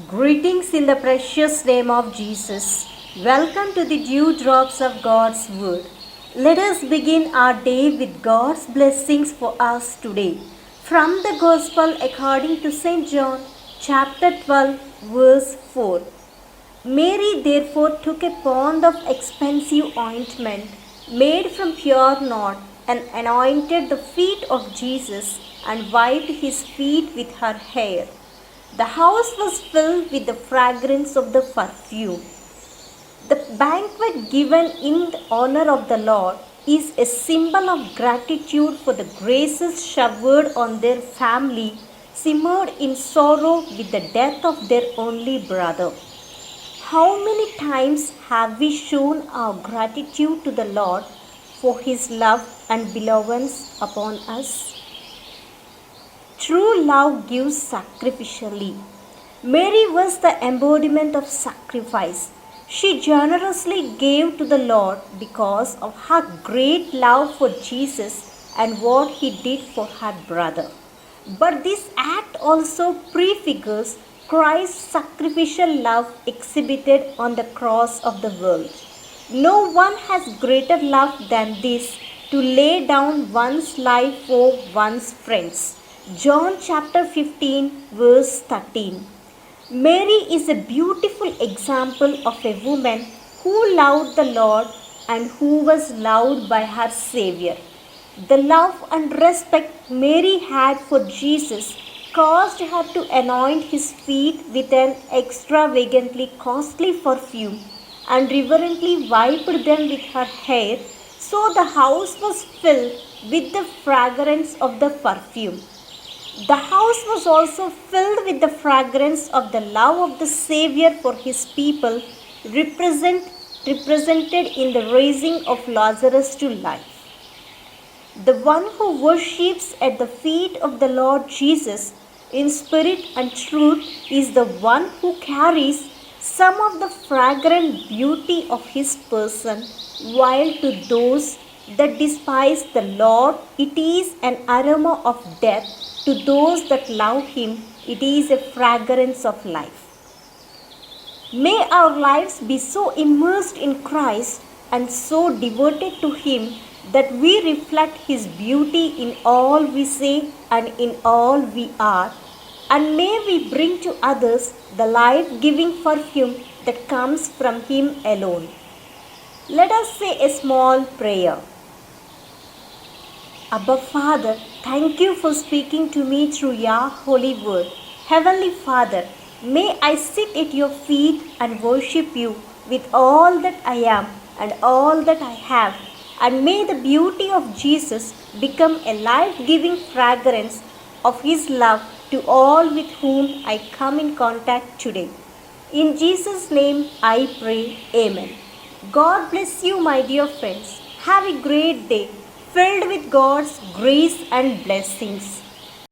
Greetings in the precious name of Jesus. Welcome to the dewdrops of God's Word. Let us begin our day with God's blessings for us today. From the Gospel according to St. John, chapter 12, verse 4. Mary therefore took a pound of expensive ointment made from pure nard and anointed the feet of Jesus and wiped his feet with her hair. The house was filled with the fragrance of the perfume. The banquet given in honor of the Lord is a symbol of gratitude for the graces showered on their family, simmered in sorrow with the death of their only brother. How many times have we shown our gratitude to the Lord for His love and benevolence upon us? True love gives sacrificially. Mary was the embodiment of sacrifice. She generously gave to the Lord because of her great love for Jesus and what He did for her brother. But this act also prefigures Christ's sacrificial love exhibited on the cross of the world. No one has greater love than this, to lay down one's life for one's friends. John chapter 15 verse 13. Mary is a beautiful example of a woman who loved the Lord and who was loved by her Savior. The love and respect Mary had for Jesus caused her to anoint his feet with an extravagantly costly perfume and reverently wiped them with her hair, so the house was filled with the fragrance of the perfume. The house was also filled with the fragrance of the love of the Savior for His people, represented in the raising of Lazarus to life. The one who worships at the feet of the Lord Jesus in spirit and truth is the one who carries some of the fragrant beauty of His person, while to those that despise the Lord it is an aroma of death. To those that love Him, it is a fragrance of life. May our lives be so immersed in Christ and so devoted to Him that we reflect His beauty in all we say and in all we are. And may we bring to others the life-giving perfume that comes from Him alone. Let us say a small prayer. Abba Father, thank you for speaking to me through your holy word. Heavenly Father, may I sit at your feet and worship you with all that I am and all that I have. And may the beauty of Jesus become a life-giving fragrance of His love to all with whom I come in contact today. In Jesus' name I pray, Amen. God bless you, my dear friends. Have a great day, filled with God's grace and blessings.